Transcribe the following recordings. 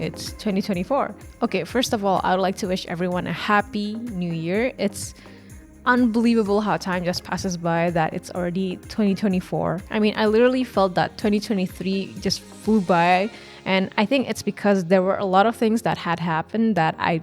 it's 2024. Okay, first of all, I would like to wish everyone a happy new year. It's unbelievable how time just passes by that it's already 2024. I mean, I literally felt that 2023 just flew by, and I think it's because there were a lot of things that had happened that I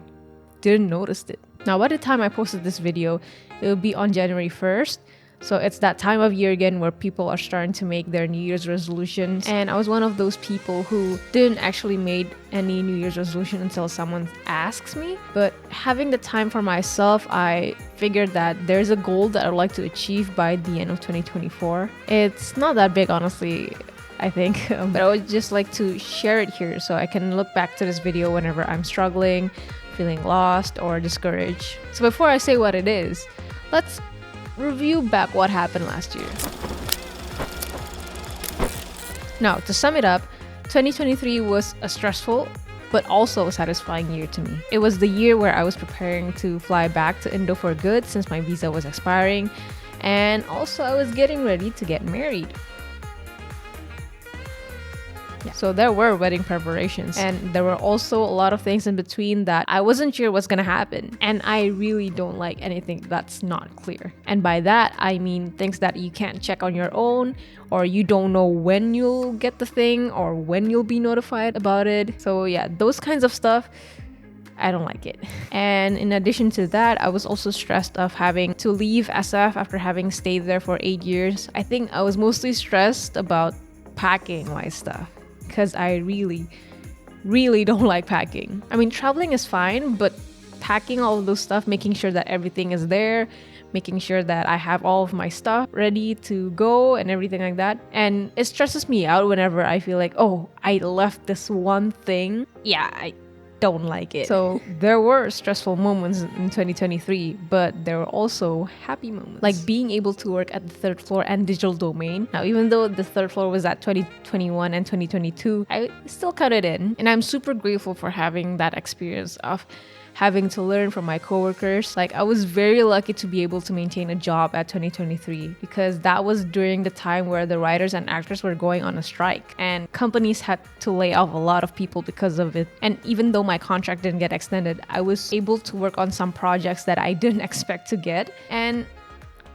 didn't notice it. Now, by the time I posted this video, it will be on January 1st. So it's that time of year again where people are starting to make their New Year's resolutions. And I was one of those people who didn't actually make any New Year's resolution until someone asks me. But having the time for myself, I figured that there's a goal that I'd like to achieve by the end of 2024. It's not that big, honestly, I think, but I would just like to share it here so I can look back to this video whenever I'm struggling, feeling lost, or discouraged. So before I say what it is, let's review back what happened last year. Now, to sum it up, 2023 was a stressful but also a satisfying year to me. It was the year where I was preparing to fly back to Indo for good since my visa was expiring, and also I was getting ready to get married. So there were wedding preparations, and there were also a lot of things in between that I wasn't sure what's gonna happen. And I really don't like anything that's not clear. And by that, I mean things that you can't check on your own, or you don't know when you'll get the thing or when you'll be notified about it. So yeah, those kinds of stuff, I don't like it. And in addition to that, I was also stressed of having to leave SF after having stayed there for 8 years. I think I was mostly stressed about packing my stuff, because I really don't like packing. I mean, traveling is fine, but packing all of those stuff, making sure that everything is there, making sure that I have all of my stuff ready to go and everything like that. And it stresses me out whenever I feel like, oh, I left this one thing. Yeah, I don't like it. So there were stressful moments in 2023, but there were also happy moments, like being able to work at the third floor and digital domain. Now, even though the third floor was at 2021 and 2022, I still cut it in, and I'm super grateful for having that experience of having to learn from my coworkers. Like, I was very lucky to be able to maintain a job at 2023, because that was during the time where the writers and actors were going on a strike and companies had to lay off a lot of people because of it. And even though my contract didn't get extended, I was able to work on some projects that I didn't expect to get, and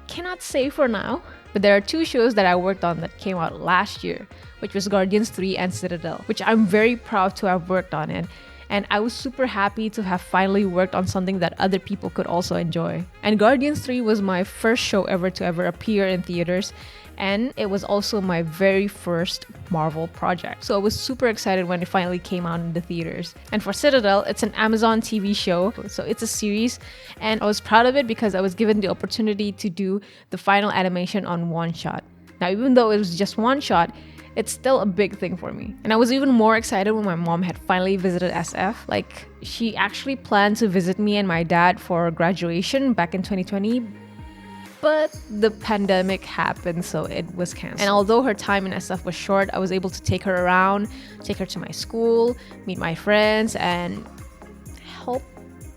cannot say for now, but there are 2 shows that I worked on that came out last year, which was Guardians 3 and Citadel, which I'm very proud to have worked on it. And I was super happy to have finally worked on something that other people could also enjoy. And Guardians 3 was my first show ever to appear in theaters, and it was also my very first Marvel project. So I was super excited when it finally came out in the theaters. And for Citadel, it's an Amazon TV show, so it's a series, and I was proud of it because I was given the opportunity to do the final animation on one shot. Now, even though it was just one shot, it's still a big thing for me. And I was even more excited when my mom had finally visited SF. Like, she actually planned to visit me and my dad for graduation back in 2020, but the pandemic happened, so it was canceled. And although her time in SF was short, I was able to take her around, take her to my school, meet my friends, and help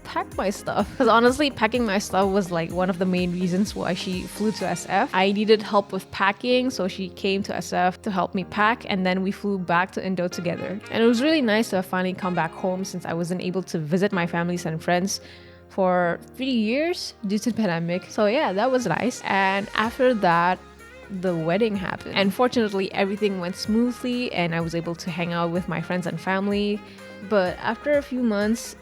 pack my stuff. Because honestly, packing my stuff was like one of the main reasons why she flew to SF. I needed help with packing, so she came to SF to help me pack, and then we flew back to Indo together. And it was really nice to have finally come back home, since I wasn't able to visit my families and friends for 3 years due to the pandemic. So yeah, that was nice. And after that, the wedding happened, and fortunately everything went smoothly and I was able to hang out with my friends and family. But after a few months,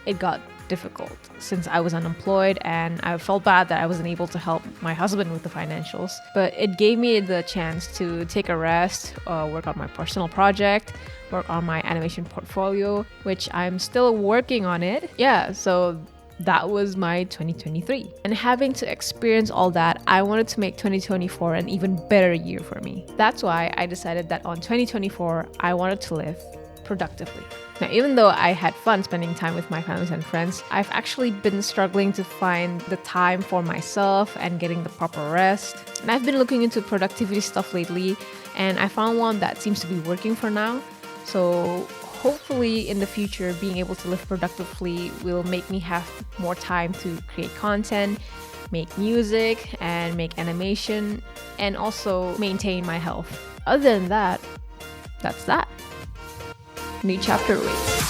it got difficult since I was unemployed, and I felt bad that I wasn't able to help my husband with the financials. But it gave me the chance to take a rest, work on my personal project, work on my animation portfolio, which I'm still working on it. Yeah, so that was my 2023. And having to experience all that, I wanted to make 2024 an even better year for me. That's why I decided that on 2024, I wanted to live productively. Now, even though I had fun spending time with my families and friends, I've actually been struggling to find the time for myself and getting the proper rest. And I've been looking into productivity stuff lately, and I found one that seems to be working for now. So hopefully in the future, being able to live productively will make me have more time to create content, make music, and make animation, and also maintain my health. Other than that, that's that. new chapter awaits.